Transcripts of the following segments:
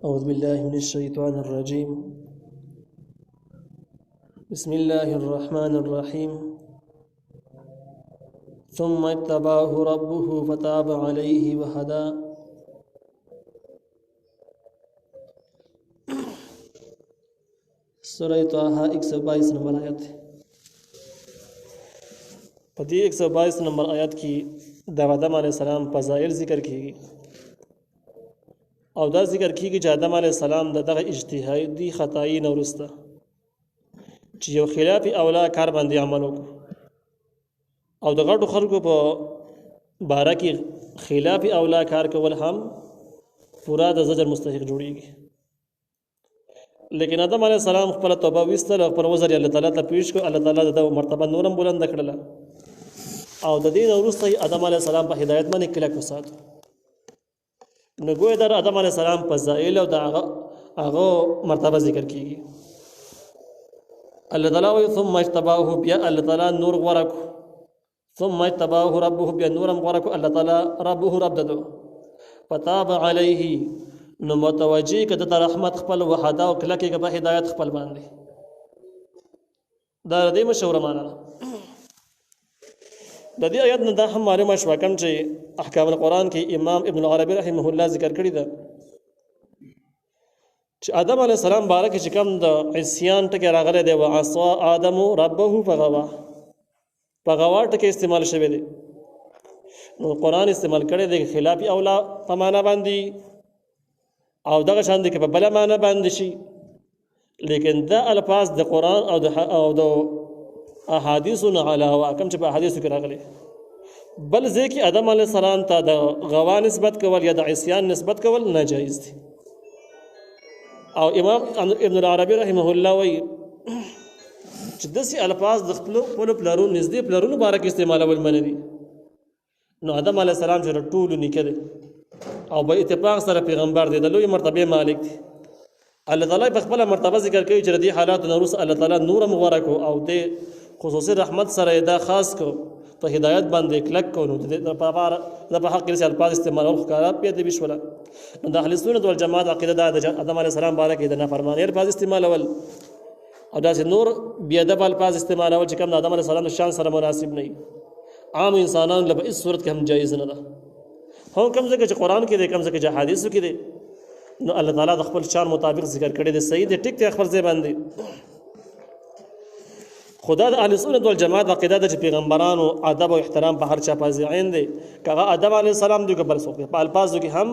أعوذ بالله من الشيطان الرجيم. بسم الله الرحمن الرحيم. ثم اتبعه ربه فتاب عليه وهدى. سورة طه 122 نمبر آیت. په دې 122 نمبر آیت کې د آدم علیه السلام فضائل ذکر کیږي او دا ذکر کیږي چې آدم علیه السلام دغه اجتهادي خطائی نه وروسته چې یو خلاف اولا کار باندې عمل وکړو او د غټو خلکو په باره کې خلاف اولا کار کول هم پورا د زجر مستحق جوړیږي. لیکن آدم علیه السلام خپل توبه ویستله، خپل عذر الله تعالی ته پیش کړ، الله تعالی د مرتبه نورم بلند کړله او د دین وروسته آدم علیه السلام په هدایت باندې کلک وساتو. نو ګویا د آدم علیه السلام فضائل او د هغه مرتبه ذکر کیږي. الله تعالی وایي ثم اجتباه، بیا الله تعالی نور غوره کړو. ثم اجتباه ربه، بیا نورم غوره کړو الله تعالی ربه رب ددو. فتاب علیه، نو متوجه که د رحمت خپل وحده او کلکې په هدایت خپل باندې. دا د دې مشوره معنا ده. د دې آیت نه دا هم معلومه شوه کوم چې احکام القرآن کې امام ابن العربي رحمه الله ذکر کړي ده چې آدم علیه السلام باره کې چې کوم د عصیان ټکی راغلی دی، وعصا آدم ربه فغوا، فغوا ټکی استعمال شوی دی. نو قرآن استعمال کړی دی خلاف اولا په معنا باندې او دغه شان دی که په بله معنا باندې شي، لیکن دا الفاظ د قرآن او د احادیثو نه علاوه کوم چې په احادیثو کې راغلي بل ځای کې آدم علیه السلام ته د غوا نسبت کول یا د عصیان نسبت کول ناجایز دي. او امام ابن العربي رحمه الله وایي چې داسې الفاظ د خپلو پلرونو نږدې پلرونو باره کې استعمالول منع دي. نو آدم علیه السلام چې د ټولو نیکه دی او په اتفاق سره پیغمبر دی، د لوی مرتبه مالک دی. الله تعالی په خپله مرتبه ذکر کوي چې د دې حالاتو نه وروسته الله تعالی نورم غوره کړو او د خصوصي رحمت سره دا خاص کو په هدایت باندې کلک کو. نو د په حق کې الفاظ استعمالول ښکاره پیدا بشوله. نو د اهل سنت والجماعت عقیده دا د آدم علیه السلام باره کې د نافرمانۍ الفاظ استعمالول او داسې نور بې ادبه الفاظ استعمالول چې کوم د آدم علیه السلام د شان سره مناسب نه وي، عام انسانانو له په هېڅ صورت کې هم جایز نه ده. هم کوم ځای چې قرآن کې دی، کوم ځای چې حدیثو کې دی، نو الله تعالی د خپل شان مطابق ذکر کړی دی. صحیح دی، ټیک دی خپل ځای باندې. خدا د اهل سنت والجماعت عقیده ده چې پیغمبرانو ادب او احترام په هر چا پازې عین دی، که هغه آدم علیه السلام دی که بل څوک دی. په الفاظو کې هم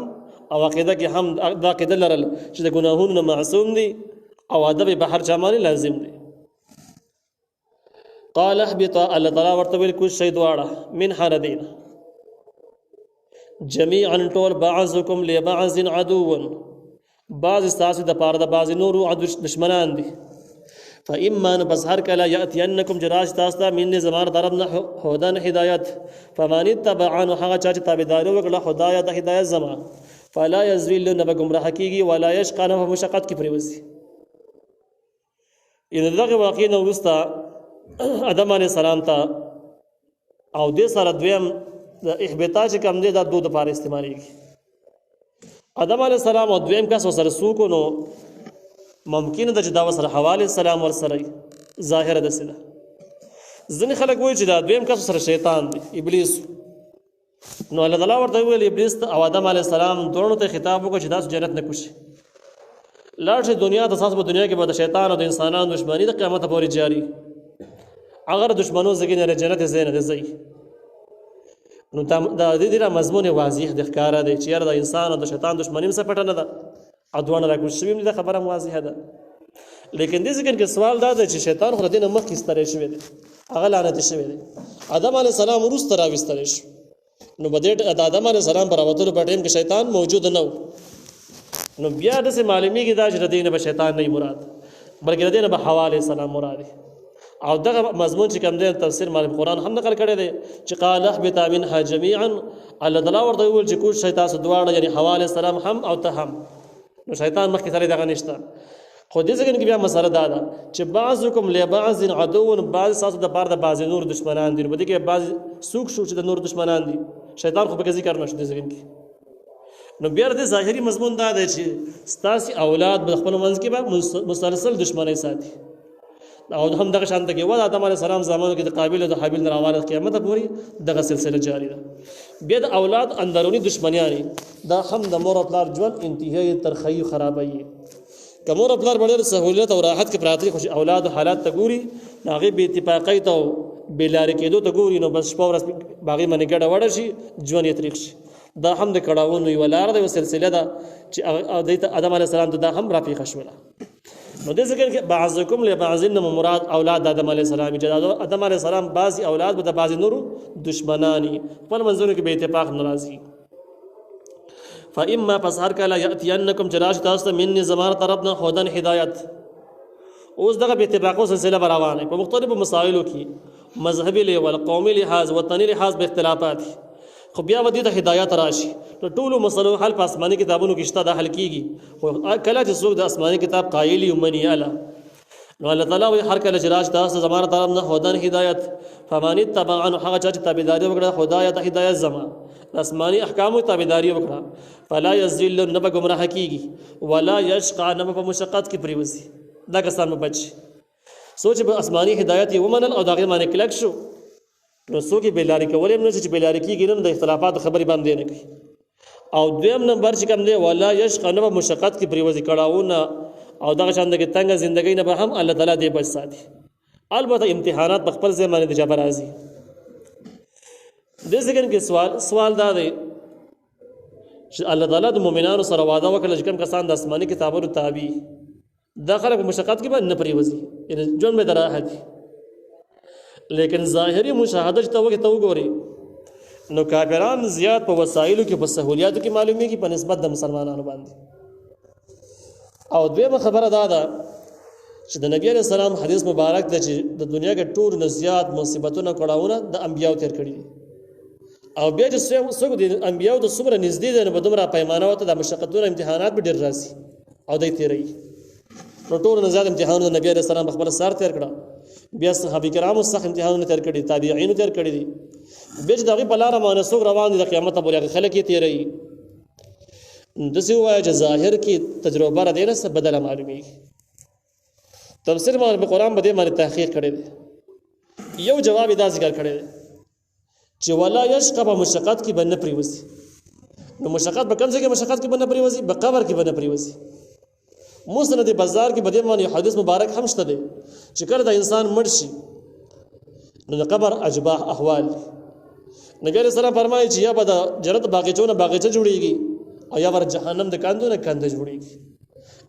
او عقیده کې هم دا عقیده لرل چې د ګناهونو نه معصوم دی او ادب په هر چا باندې لازم دی. قال اهبطا، الله تعالی ورته ویل کوم شی دواړه من حردین جميعا ټول، بعضکم لبعض عدو، بعض استاسو د پاره د بعض نورو دشمنان دي. فإما بس هر کله یأتینکم جراش تاسو ته من زمان طرفنا هدن هدایت، فمن اتبعن هغه چا چې تابعداري وکړه خدای د هدایت زما، فلا یذل نه به گمراه کیږي ولا یشقى نه مشقت کې پریوزي. ان دغه واقع نو وروسته آدم علیه السلام ته او دې سره دویم د احبطا چې کوم دی دا دو د پاره استعمالېږي. آدم علیه السلام او دویم کس ورسره څوک نو ممکن ده چې دا ورسره حوا علیه السلام ورسره ظاهره داسې ده. ځینې خلک وایي چې دا دویم کس سره شیطان دی، ابلیس. نو الله تعالی ورته وویل ابلیس او آدم علیه السلام دواړو ته خطاب وکړ چې تاسو جنت نه کوشئ، لاړ شئ دنیا ته. تاسو په دنیا کې به د شیطان او د انسانانو دښمني د قیامت پورې جاري، اگر دشمنو زګي نه جنت زین نه ځي. نو د دې ډېره مضمون واضح د ښکاره دی چې یاره د انسان او د شیطان دښمني هم څه پټه نه ده، ادوانه راکوز شوي هم دا خبره واضحه ده. لیکن دې ذکر کې سوال دا دی چې شیطان خو د دې نه مخکې ستړی شوی دی، هغه لعنتي شوی دی. آدم علیه السلام وروسته راویستلی شو. نو په دې د آدم علیه السلام په راوتلو په ټایم کې شیطان موجود نه و. نو بیا داسې معلومیږي دا چې د دې نه به شیطان نه مراد، بلکې د دې نه به حوا علیه السلام مراد دی. او دغه مضمون چې کوم دی تفسیر مالک قرآن هم نقل کړی دی چې قال اهبطا منها جميعا، الله تعالی ورته وویل چې کوم شی تاسو دواړه یعنی حوا علیه السلام هم او ته هم. نو شیطان مخکې سره دغه نشته. خو دې ځای کې بیا مسله دا ده چې بعضکم لبعض عدو، بعض تاسو د پاره د بعض نور دشمنان دي. په دې کې بعض څوک شو چې د نور دشمنان دي، شیطان خو په ذکر نشته دې ځای کې. نو بیا د ظاهري مضمون دا دی چې ستاسو اولاد به خپل منځ کې به مسلسل دشمنی ساتي او هم دغه شان ته کې و آدم علیه السلام زمانو کې د قابل او د حابیل نه راوړل قیامت پورې دغه سلسله جاری ده. بیا د اولاد اندرونی دشمنیانی دا هم د مور او پلار ژوند انتهایی ترخی خرابوي. که مور او پلار ډېر سهولت او راحت کې پراته خوشي اولاد حالات ته ګوري هغه به اتفاقی ته بلار کېدو ته ګوري نو بس شپه ورځ باغی منی ګډه وړ شي ژوند یې طریق شي. دا هم د کړهونو یو لار ده او سلسله ده چې آدم علیه السلام ته دا هم رافیقه شوله. نو د ذکر کې بعضکم لبعضن مراد اولاد آدم علیه السلام چې آدم علیه السلام بعضی اولاد به د بعضی نورو دشمنانی خپل منځونو کې به اتفاق ناراضي. فاما پس هر کله یاتینکم جراش تاسو من زمان طرفنا خدان هدایت. اوس دغه به اتفاقو سلسله روانه په مختلفو مسائلو کې مذهبي لحاظ قومي لحاظ وطني لحاظ به اختلافات خو بیا ودی ته هدایت راشي نو ټولو مسلو حل په آسماني کتابونو کې شته د حل کیږي خو کله چې څوک د آسماني کتاب قایلی ومني اله نو الله تعالی هر کله چې راش تاسو زمانه طرف نه هدان هدایت فمن تبع عنه هغه چې تابعداري وکړه هدایت هدایت زما آسماني احکام تابعداري وکړه فلا یذل نب گمراه کیږي ولا یشقى نب په مشقت کې پریوزي دا کسان بچ سوچ به آسماني هدایت ومنل او دغه باندې کلک شو نو څوک بیلاری کولې نه چې بیلاری کیږي نو د اختلافات خبرې باندې نه کوي. او دویم نمبر چې کوم دی ولا یشقى نب مشقت کې پریوزي کړهونه او دغه شان دغه تنګ ژوندۍ نه به هم الله تعالی دې بچ ساتي. البته امتحانات په خپل ځای باندې د جبر راځي. د ذکر کې سوال دا دی چې الله تعالی د مؤمنانو سره وعده وکړه چې کوم کسان د آسماني کتابونو تابع داخله په مشقت کې به نه پریوزي یعنی جون به دراحت لیکن ظاهری مشاهده ته وګوري نو کافران زیات په وسایلو کې په سہولیاتو کې معلومیږي په نسبت د مسلمانانو باندې. او دویمه خبره دا ده چې د نبی علیہ السلام حدیث مبارک ده چې د دنیا کې ټول نه زیات مصیبتونه کړهونه د انبیاو تیر کړي او بیا چې څوک د انبیاو د څومره نږدې دي نو په دومره پیمانه وته د مشقتونو امتحانات به ډېر راځي او دوی تیري نو ټول نه زیات امتحانونه نبی علیہ السلام خپل سر تیر کړه بیا صحابه کرامو سخت امتحانونه تیر کړي تابعین تیر کړي دي بیا چې دغه په لار باندې څوک روان دي د قیامت پورې خلک یې تیري د څه وایي چې ظاهر کې تجربه را دینه څه بدله معلومیږي. تفسیر باندې په قرآن باندې باندې تحقیق کړي دي یو جواب دا ذکر کړي دي چې ولا یشقى په مشقت کې باندې پریوزي. نو مشقت به کوم ځای کې مشقت کې باندې پریوزي په قبر کې باندې پریوزي. مسند بازار کې بده باندې حدیث مبارک هم شته دي چې کله د انسان مړ شي نو د قبر اشباح احوال نبی رسول الله فرمایي چې یا به د جنت باغچونه باغچه جوړيږي او یا ور جهنم د کاندونه کاند جوړيږي.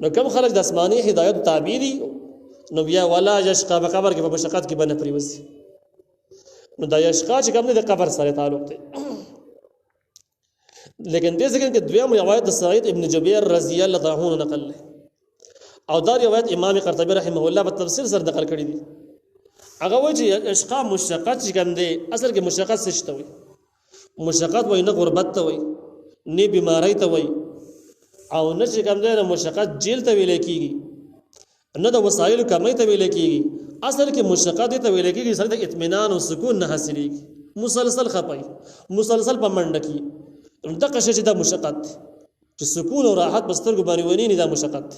نو کوم خلک د آسماني هدایت تابع دي نو بیا ولا یشقى په قبر کې په مشقت کې باندې پریوزي. نو دا یشقى چې کوم د قبر سره تعلق دی. لیکن دې ځکه کې دویم روایت د سعید ابن جبیر رضی الله عنه نقل له او دا روایت امام قرطبی رحمه الله په تفسیر سره نقل کړی دی. هغه وایي چې اشقا مشقت چې کوم دی اصل کې مشقت څه شته وي مشقت وای نه غربت ته وای نه بیماری ته وای او نه چې کوم دی مشقت جیل ته ویل کیږي نه د وسایلو کمی ته ویل کیږي اصل کې مشقت ته ویل کیږي سره د اطمینان او سکون نه حاصلېږي مسلسل خپای مسلسل په منډه کې دغه شی چې د مشقت چې سکون او راحت بستر کو باندې ونی نه د مشقت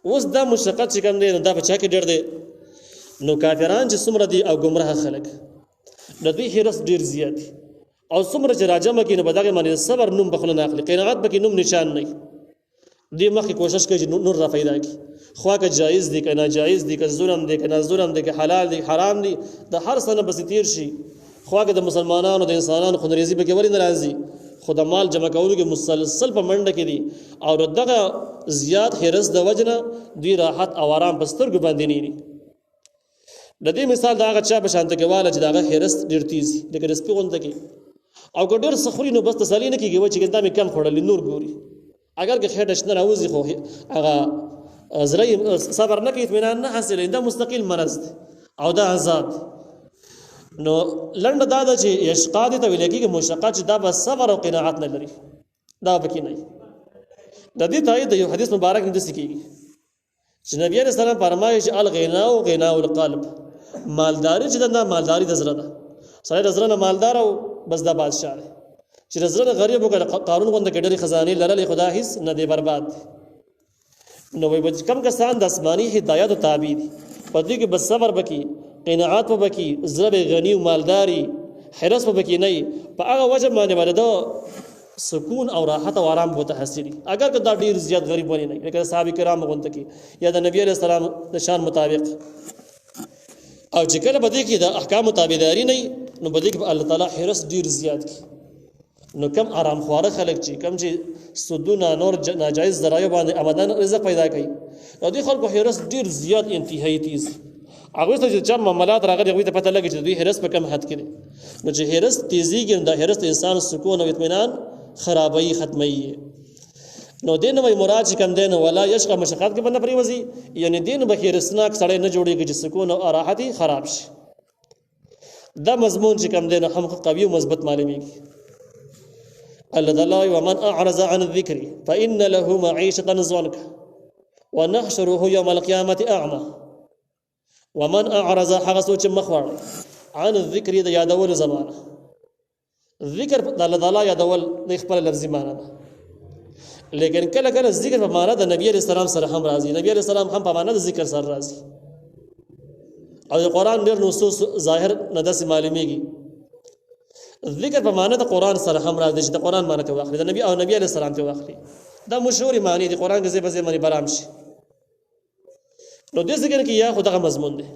اوس دا مشقت چې کوم دی نو دا په چا کې ډېر دی نو کافران چې څومره دي او گمراه خلک د دوی حرص ډېر زیات او څومره چې راجمه کې نو په دغه باندې صبر نوم بخله نه اخلي قناعت به کې نوم نشان نه دی مخکې کوشش کوي چې نور را پیدا کړي خو که جایز دي که ناجایز دي که ظلم دي که نه ظلم دي که حلال دي حرام دي د هر څه نه بس تیر شي خو که د مسلمانانو د انسانانو خونریزي به کې ولې نه راځي خو د مال جمع کولو کې مسلسل په منډه کې دي او دغه زیات حرص د وجنه دوی راحت او آرام په سترګو باندې نه دي. د دې مثال دا هغه چا په شانته کې واله چې دغه حرص ډېر تیز لکه رسپي غونډه کې او که ډېر سخوري نو بس تسلي نه کېږي چې دا مې کم خوړل نور ګوري اگر که خیر نشته راوځي خو هغه زری صبر نه کوي اطمینان نه حاصلې دا مستقل مرض او دا عذاب نو لنډ دا ده چې یشقا دي ته ویل کېږي مشقت چې دا به صبر او قناعت نه لري دا پکې نه د دې تایید د یو حدیث مبارک نه دسی کېږي چې نبی عليه السلام فرمایي چې الغنا او غنا القلب مالداري چې دا مالداري د زړه ده سړی د زړه نه مالدار او بس دا بادشاہ دی چې زړه غریب وګړه قانون غونډه کې ډېری خزانه لرلې خدا هیڅ نه دی برباد. نو وي کم کسان د آسماني هدایت او تابع دي په دې کې بس صبر وکي، قناعت وکي، زړه غنی او مالداري، حرص وکي نه په هغه وجه باندې ولدا سکون او راحت او آرام بہت حاصل اگر که دا ډیر زیات غریب ونی نه لکه صحابه کرام غونته کې یا د نبی عليه السلام د شان مطابق او چې کله بده کې د احکام تابعداري نه نو بده کې الله تعالی حرص ډیر زیات کی نو کم آرام خواره خلک چې کم چې سودونه نور ناجایز ذرایع باندې آمدن رزق پیدا کوي نو دي خلکو حرص ډیر زیات انتهایی تیز هغه ته چې معاملات راغلي هغه ته پته لګي چې دوی حرص په کم حد کې نو چې حرص تیزیږي د حرص انسان سکون او اطمینان خرابای ختمي نو دین وای مراد چې کم دین ولا یشق مشقات کې باندې پریوزي یعنی دین به حرصناک سړی نه جوړيږي چې سکون او راحت خراب شي دا مضمون چې کم دین هم قوي او مضبوط معلومیږي الله تعالی ومن اعرض عن الذكر فان له معيشه ضنكا ونحشره يوم القيامه اعمى ومن اعرض حق سوچ مخوړ عن الذكر د یادول زمانه ذکر د الله تعالی یادول د خپل لفظي معنی ده لیکن کله کله ذکر په معنی د نبی عليه السلام سره هم راځي نبی عليه السلام هم په معنی د ذکر سره راځي او د قران ډېر نصوص ظاهر نه داسې معلومیږي ذکر په معنی د قران سره هم راځي چې د قران معنی ته واخلي د نبی او نبی عليه السلام ته واخلي دا مشهور معنی د قران کې ځای په ځای معنی برام شي نو د ذکر کې یا خدغه مضمون دی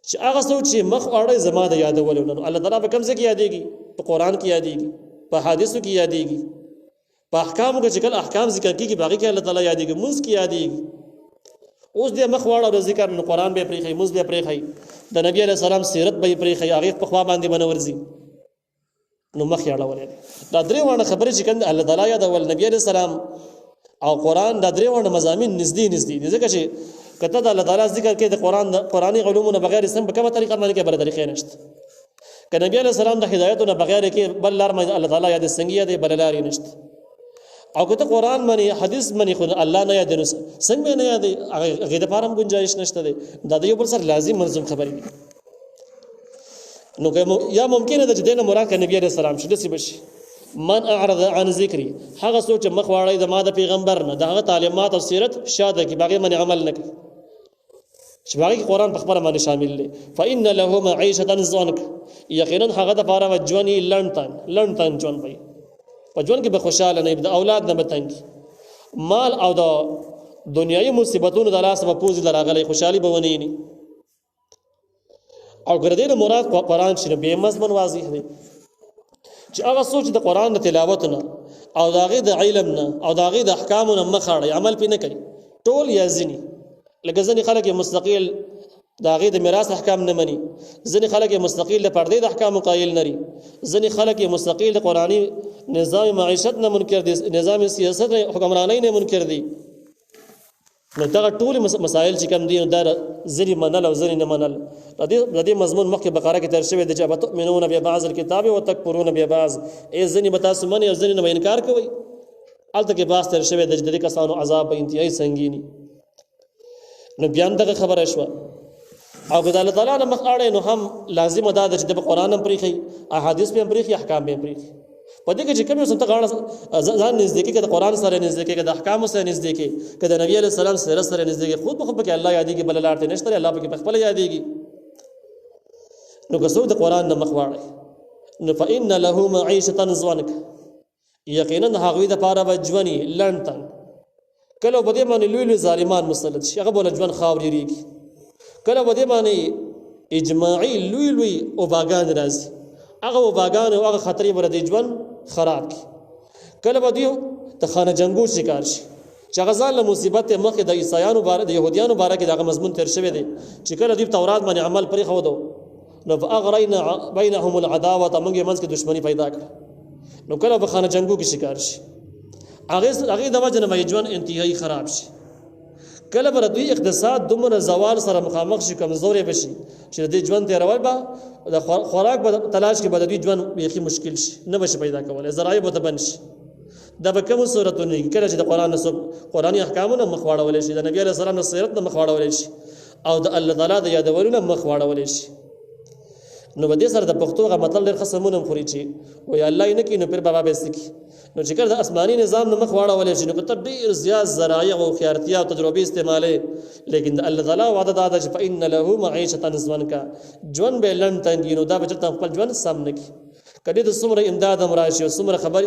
چې هغه څوک چې مخ اړه زما د یادول نو الله تعالی په کوم ځای کې یادېږي په قران کې یادېږي په حدیثو کې یادېږي په احکامو کې چې کله احکام ذکر کیږي باقي کې الله تعالی یادېږي موږ کې یادېږي اوس دې مخ واړه د ذکر نو قران به پرې خي موږ به پرې خي د نبی عليه السلام سیرت به پرې خي هغه په خوا باندې بنورځي نو مخ یاړه ولې دا درې وانه خبرې چې کنده الله تعالی یادول نبی عليه السلام او قران دا درې وانه مضامین نږدې ځکه چې کته د الله تعالی ذکر کې د قرآنی علومونو بغیر سم په کومه طریقه باندې کې بل طریقې نشته ک نبی عليه السلام د هدایتونو بغیر کې بل لار باندې الله تعالی یاد څنګه دی بل لار نشته او کته قران باندې حدیث باندې خو الله نه یاد نس څنګه نه یاد هغه د فارم گنجائش نشته دی دا د یو بل سره لازم منظم خبرې نو یا ممکن ده چې دینه مراد ک نبی عليه السلام شته سی بشي من اعرض عن ذکری هغه سوچ مخ واړی د ما د پیغمبر نه دغه تعلیمات او سیرت شاده کی باقي من عمل نه کوي چې باقي قرآن په خبره باندې شامل دی فإن له معيشة ضنكا یقینا هغه د فارغ ژوندۍ لړن ژوند وي په ژوند کې به خوشاله نه د اولاد نه بتنګ مال او د دنیوي مصیبتونو د لاس په پوز لراغلي خوشحالي به ونی ني او ګردې مراد قرآن چې به مضمون واضح دی چې هغه سوچ د قرآن د تلاوت نه او داغه د علم نه او داغه د احکام نه مخاړي عمل پې نه کوي ټول یا ځنی لکه ځنی خلک مستقیل داغه د میراث احکام نه مني ځنی خلک مستقیل د پردې د احکام قائل نه لري ځنی خلک مستقیل د قرآنی نظام معیشت نه منکر دي نظام سیاست حکمرانی نه منکر دي نو دا ټول مسائل چې کوم دي دا ځنی منل او ځنی نه منل د دې مضمون مخکې بقره کې تر شوی د جبت تؤمنون ببعض الكتاب وتكفرون ببعض ای ځنی بتاسو منی او ځنی نه انکار کوي الته کې باس تر شوی د دې کسانو عذاب په انتهایی سنگینی نو بیان دغه خبره شو او د الله تعالی نه مخ اړه نو هم لازم ده چې د قرآن هم پریخي احادیث په پریخي احکام به پریخي په دې کې چې کوم څه ته غاړه ځان نږدې کې د قرآن سره نږدې کې د احکام سره نږدې کې د نبی عليه السلام سره نږدې کې خود په کې الله یادېږي بل لارته نشته الله په کې خپل یادېږي نو که څو د قرآن نه مخ واړي نو فإن له معيشة ضنكا یقینا هغه د پاره بجونی لړن کله بده باندې لوی ظالمان مسلط شي هغه بوله ژوند خاوري ریږي کله بده باندې اجماعي لوی او باغان راځي هغه او باغان او هغه خطرې بر د ژوند خراب کی کله بده ته خانه جنگو شکار شي چې هغه ځان له مصیبت مخه د عیسایانو باره د يهوديانو باره کې دغه مضمون تر شوی دی چې کله د تورات باندې عمل پرې خو دو نو فاغرینا بینهم العداوه موږ منځ کې دښمنی پیدا کړ نو کله به خانه جنگو کې شکار شي هغه د وجه نه ژوند انتهایی خراب شي کله بر دوی اقتصاد دومره زوال سره مخامخ شي کمزوري بشي چې د ژوند تیرول به د خوراک په تلاش کې به د ژوند بیخي مشکل شي نه بشي پیدا کولای ذرایع به تبن شي دا به کوم صورتونه کله چې د قرآنی احکامونه مخواړول شي د نبی عليه السلام سیرت نه مخواړول شي او د الله تعالی د یادولو نه مخواړول شي نو بده سره د پښتو غ مطلب ډېر خصمونه خوري چې وای الله یې نه کینو پیر بابا به سکی نو چې کله د آسماني نظام نه مخ واړولې شي نو کته ډېر زیات ذرایع او خیارتیا او تجربې استعماله لیکن الله تعالی وعده دا چې فإن له معيشه ضنكا ژوند به لن تنګینو دا بچته خپل ژوند سم نکي کله د څومره امداد مراشي او څومره خبر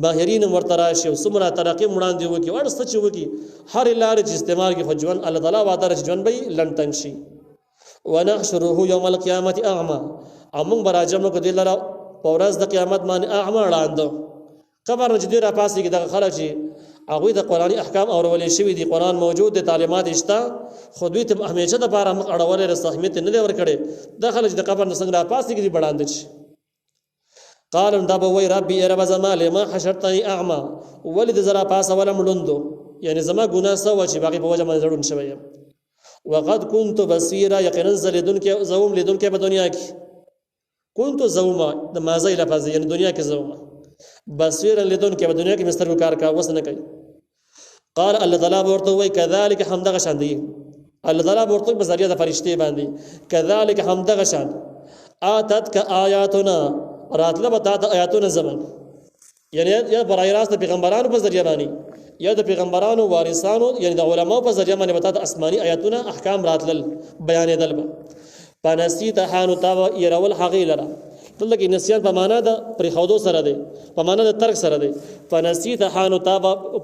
ماهرین ورته راشي او څومره ترقی وړاندې وکي ور څه چې وکي هر لار چې استعمال کې خو ژوند الله تعالی وعده چې ژوند به لن تنګ شي ونحشره يوم القيامه اعمى امون براجم کو دل را پورز د قیامت باندې اعمى وړاندو خبر چې ډیر پاسې کې د خلک چې هغه د قرآنی احکام اورولې شوی دي قرآن موجود دي تعلیمات اشتا خو دوی ته همیشه د بار مخ اړولې رسحمیت نه لور کړي د خلک د قبر نه څنګه را پاسې کې دي وړاندې شي قال ان دبا وی ربي يا رب زمال ما حشرتني اعمى ولد زرا پاس ولا ملندو یعنی زما ګناه سو چې باقي په وجه باندې زړون شوی وقد كنت بصيرا یقینا زلیدون کې زوم لیدون کې په دنیا کې كنت زوما د مازه لفظ یعنی دنیا کې زوما بصيرا لیدون کې په دنیا کې مستر کار کا وس نه کوي قال الله تعالی ورته وی كذلك حمد غشان دی الله تعالی ورته په ذریعہ د فرشتي باندې كذلك حمد غشان اتت ک آیاتنا راتله بتا د آیاتونو زمن یعنی یا برای راست پیغمبرانو په ذریعہ باندې یا د پیغمبرانو وارثانو یعنی د علماو په ذریعہ باندې بتا د آسماني آیاتونو احکام راتل بیانېدل به پنسیت حانو تا يرول حقیلرا دلته کې نسیان په معنا د پر خودو سره دی په معنا د ترک سره دی پنسیت حانو تا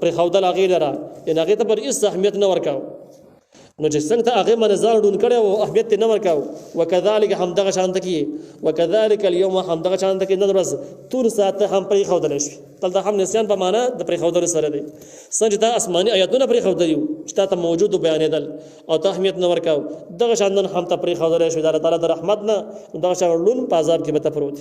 پر خودل حقیلرا ان هغه ته پر هیڅ اهمیت نه ورکاو نو چې څنګه ته هغه منځار ډون کړي او اهمیت نه ورکاو وکذالک حمدغه شانت کی وکذالک اليوم حمدغه شانت کی نن ورځ تور ساعت هم پرې خودل شي دلته هم نسیان په معنا د پرې خودل سره دی څنګه ته آسماني آیاتونه پرې خودل یو چې ته موجود بیانېدل او ته اهمیت نه ورکاو دغه شاندن هم ته پرې خودل شي د الله تعالی د رحمت نه دغه شان لون په عذاب کې به ته پروت